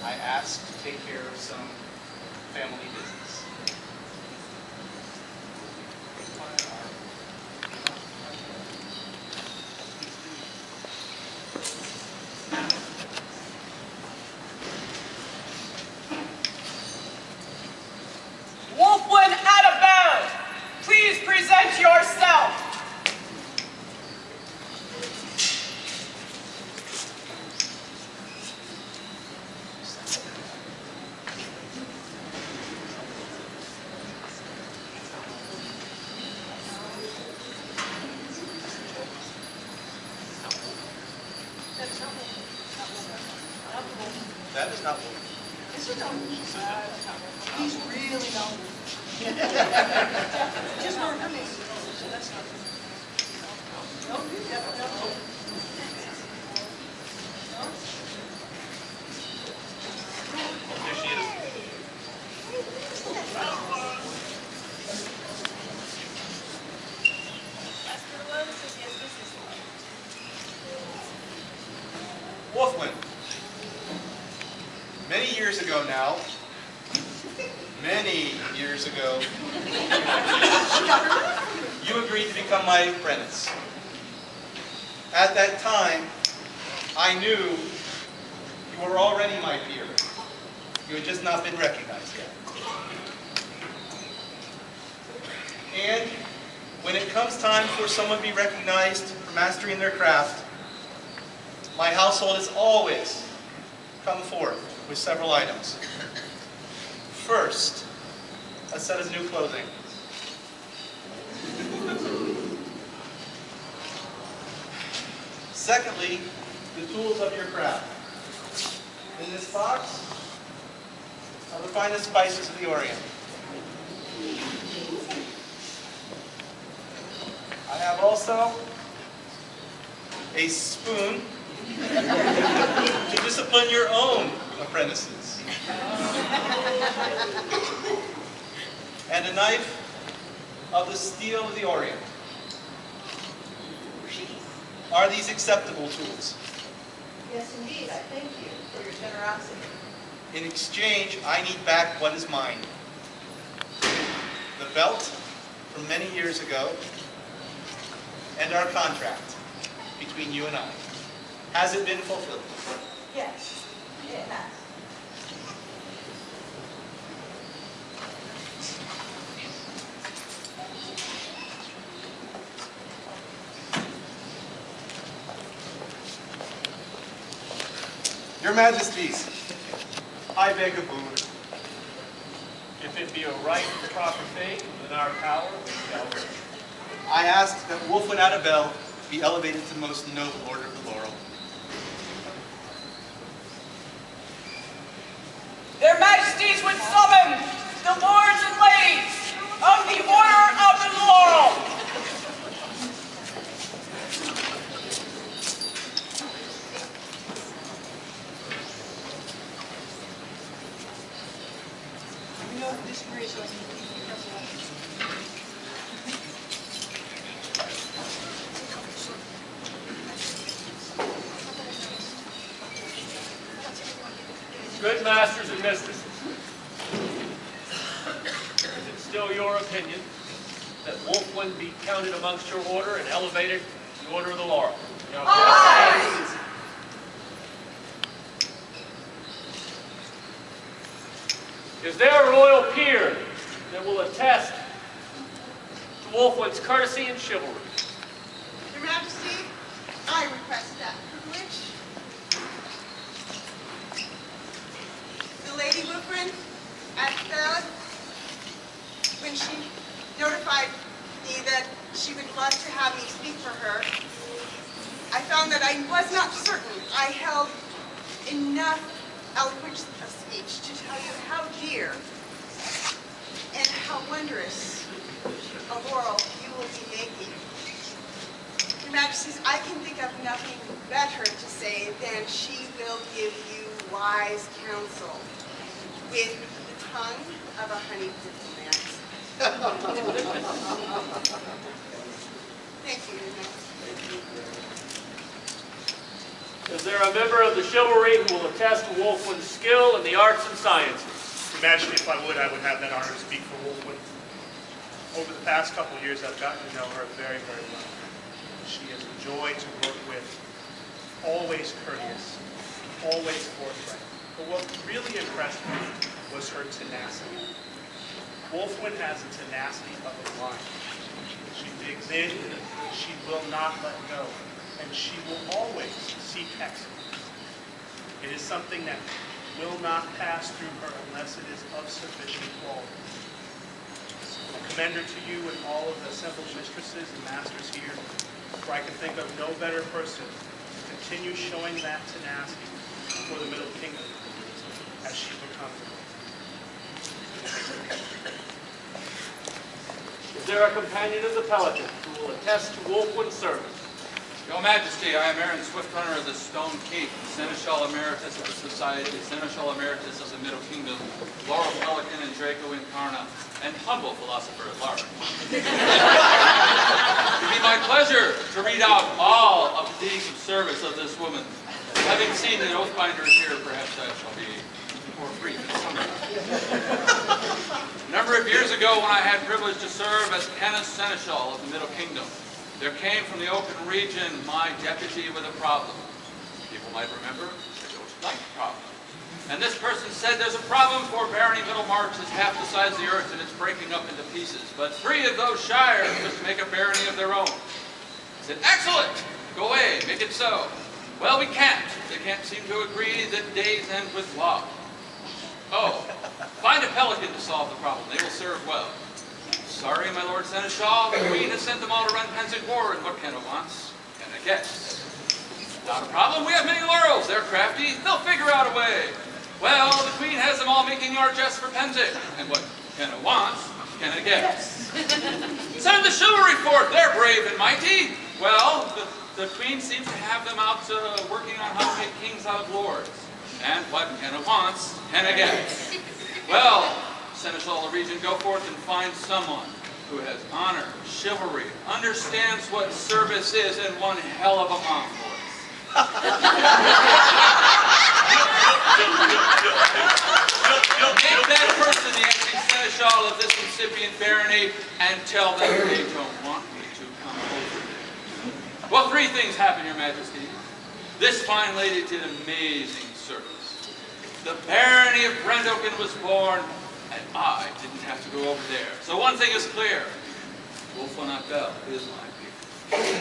I asked to take care of some family business. Wolfwin Annabelle, please present yourself. That is not Wolf. Is it not? He's really not. Just for me. That's not. No, definitely not. There she is. Wolfwin. Many years ago now, many years ago, you agreed to become my apprentice. At that time, I knew you were already my peer. You had just not been recognized yet. And when it comes time for someone to be recognized for mastering their craft, my household has always come forth with several items. First, a set of new clothing. Secondly, the tools of your craft. In this box are the finest spices of the Orient. I have also a spoon to discipline your own apprentices. And a knife of the steel of the Orient. Are these acceptable tools? Yes, indeed. I thank you for your generosity. In exchange, I need back what is mine. The belt from many years ago and our contract between you and I. Has it been fulfilled? Yes, it has. Your Majesties, I beg a boon. If it be a right and proper thing within our power, we shall do. I ask that Wolfwin Annabelle be elevated to the most noble order of the laurel. Their Majesties would summon the lords and ladies of the Order of the Laurel. You know, disagree, so I can Good masters and mistresses, is it still your opinion that Wolfwin be counted amongst your order and elevated to the Order of the Laurel? Aye. Is there a royal peer that will attest to Wolfwin's courtesy and chivalry? Your Majesty, I request that privilege. The Lady Wolfwin Annabelle, when she notified me that she would love to have me speak for her, I found that I was not certain I held enough eloquence of speech to tell you how dear and how wondrous a laurel you will be making. Your Majesties, I can think of nothing better to say than she will give you wise counsel with the tongue of a honeyed diplomat. Thank you, Your Majesty. Is there a member of the chivalry who will attest to Wolfwin's skill in the arts and sciences? Your Majesty, if I would have that honor to speak for Wolfwin. Over the past couple of years, I've gotten to know her very, very well. She is a joy to work with, always courteous, always forthright. But what really impressed me was her tenacity. Wolfwin has a tenacity of a lion. She digs in, she will not let go, and she will always seek excellence. It is something that will not pass through her unless it is of sufficient quality. I commend her to you and all of the assembled mistresses and masters here, for I can think of no better person to continue showing that tenacity for the Middle Kingdom as she becomes a Is there a companion of the Pelican who will attest to Wolfwin's service? Your Majesty, I am Aaron Swiftrunner of the Stone Keep, Seneschal Emeritus of the Society, Seneschal Emeritus of the Middle Kingdom, Laurel Pelican and Draco Incarna, and humble philosopher at large. It would be my pleasure to read out all of the deeds of service of this woman. Having seen the oathbinders here, perhaps I shall be more brief in summary. A number of years ago, when I had privilege to serve as Canis Seneschal of the Middle Kingdom, there came from the open region my deputy with a problem. People might remember the ghost-like problem. And this person said, there's a problem for Barony Middlemarch is half the size of the earth and it's breaking up into pieces. But 3 of those shires must make a barony of their own. I said, excellent! Go away, make it so. Well, we can't. They can't seem to agree that days end with law. Oh, find a pelican to solve the problem. They will serve well. Sorry, my Lord Seneschal, the Queen has sent them all to run Pensic War, and what Kenna wants, Kenna gets. Not a problem, we have many laurels. They're crafty, they'll figure out a way. Well, the Queen has them all making largesse for Pensic, and what Kenna wants, Kenna gets. Send the chivalry forth, they're brave and mighty. Well, the Queen seems to have them out working on how to make kings out of lords. And what Kenna wants, Kenna gets. Well, Seneschal of the region, go forth and find someone who has honor, chivalry, understands what service is, and one hell of a mom voice. Make that person the acting Seneschal of this incipient barony and tell them they don't want me to come over there. Well, 3 things happened, Your Majesty. This fine lady did amazing service. The barony of Brendoken was born, and I didn't have to go over there. So one thing is clear. Wolfwin Bell is my people.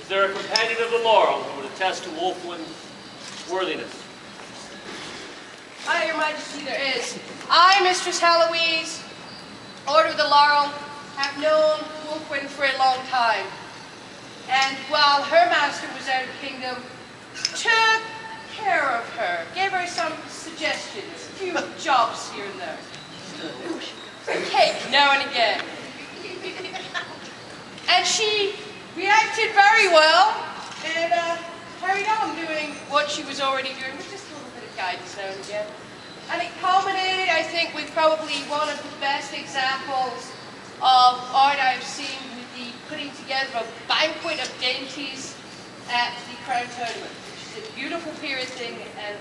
Is there a companion of the Laurel who would attest to Wolfwin's worthiness? Aye, Your Majesty, there is. I, Mistress Heloise, Order of the Laurel, have known Wolfwin for a long time. And while her master was out of the kingdom, took care of her, gave her some suggestions, a few jobs here and there. A cake now and again. And she reacted very well and carried on doing what she was already doing with just a little bit of guidance now and again. And it culminated, I think, with probably one of the best examples of art I've seen with the putting together a banquet of dainties at the Crown Tournament, which is a beautiful period thing and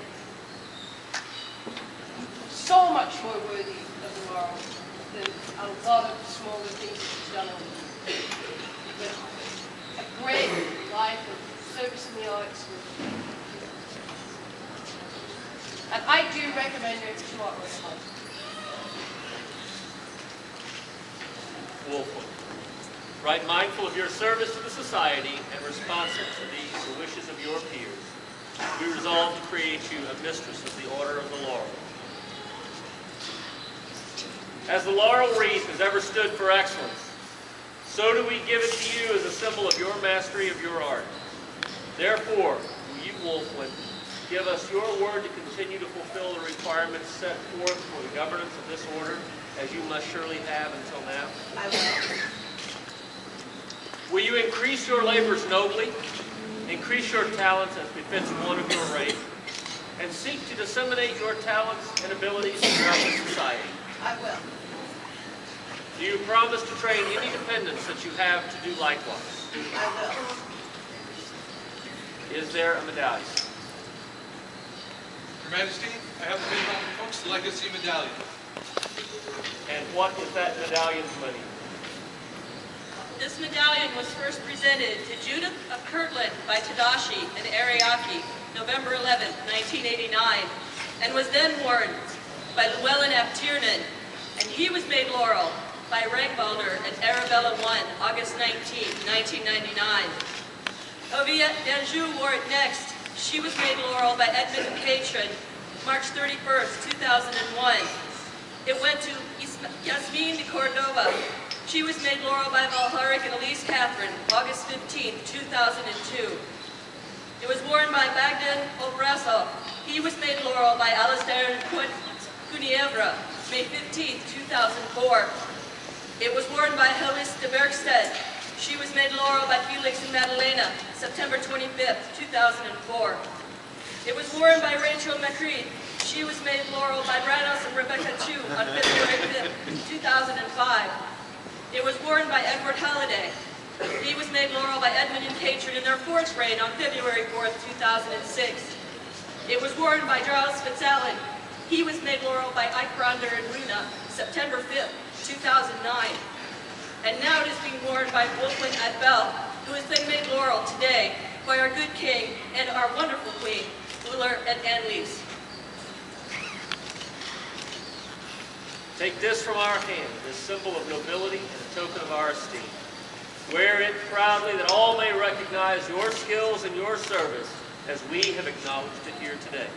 so much more worthy of the laurel than a lot of smaller things that she's done over the years. But a great life of service in the arts. And I do recommend her to art work. Wolfwin, right mindful of your service to the society and responsive to the wishes of your peers, we resolve to create you a mistress of the Order of the Laurel. As the laurel wreath has ever stood for excellence, so do we give it to you as a symbol of your mastery of your art. Therefore, will you, Wolfwin, give us your word to continue to fulfill the requirements set forth for the governance of this order, as you must surely have until now? I will. Will you increase your labors nobly, increase your talents as befits one of your race, and seek to disseminate your talents and abilities throughout the society? I will. Do you promise to train any dependents that you have to do likewise? I will. Is there a medallion? Your Majesty, I have the Minimum Cook's Legacy Medallion. And what is that medallion's money? This medallion was first presented to Judith of Kirtland by Tadashi and Ariake, November 11, 1989, and was then worn by Llewellyn Ap Tiernan, and he was made laurel by Rankbalder and Arabella I, August 19, 1999. Ovia d'Anjou wore it next. She was made laurel by Edmund Catron, March 31st, 2001. It went to Yasmin de Cordova. She was made laurel by Valharic and Elise Catherine, August 15, 2002. It was worn by Bagdan Obrasov. He was made laurel by Alistair Kunievra, May 15, 2004. It was worn by Helis de Bergstedt. She was made laurel by Felix and Madalena, September 25, 2004. It was worn by Rachel Macreed. She was made laurel by Branos and Rebecca Chu on February 5, 2005. It was worn by Edward Halliday. He was made laurel by Edmund and Catron in their fourth reign on February 4, 2006. It was worn by Giles Fitzallen. He was made laurel by Ike Ronder and Runa, September 5, 2009. And now it is being worn by Wolfwin Adbel, who has been made laurel today by our good king and our wonderful queen, Uller and Anneliese. Take this from our hand, this symbol of nobility and a token of our esteem. Wear it proudly that all may recognize your skills and your service as we have acknowledged it here today.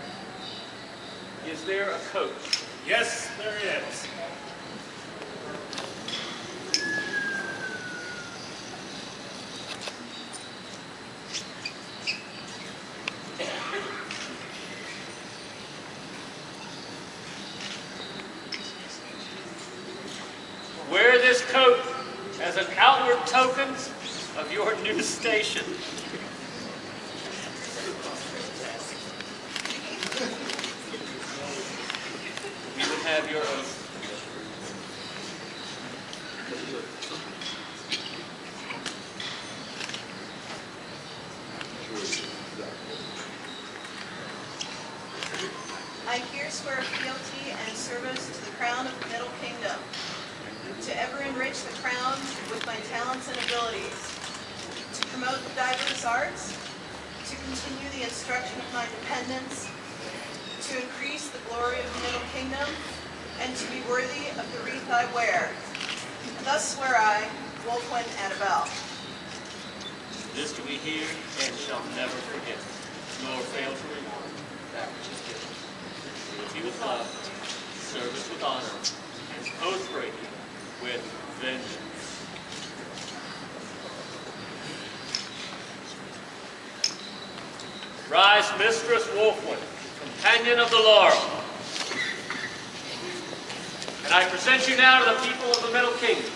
Is there a coach? Yes, there is. Wear this coat as an outward token of your new station. We would have your oath. I here swear fealty and service to the crown of the Middle Kingdom, to ever enrich the crown with my talents and abilities, to promote the diverse arts, to continue the instruction of my dependents, to increase the glory of the Middle Kingdom, and to be worthy of the wreath I wear. Thus swear I, Wolfwin Annabelle. This do we hear and shall never forget, nor fail to reward that which is given. Duty with love, service with honor, and oath breaking with vengeance. Rise, Mistress Wolfwin, companion of the laurel. And I present you now to the people of the Middle Kingdom.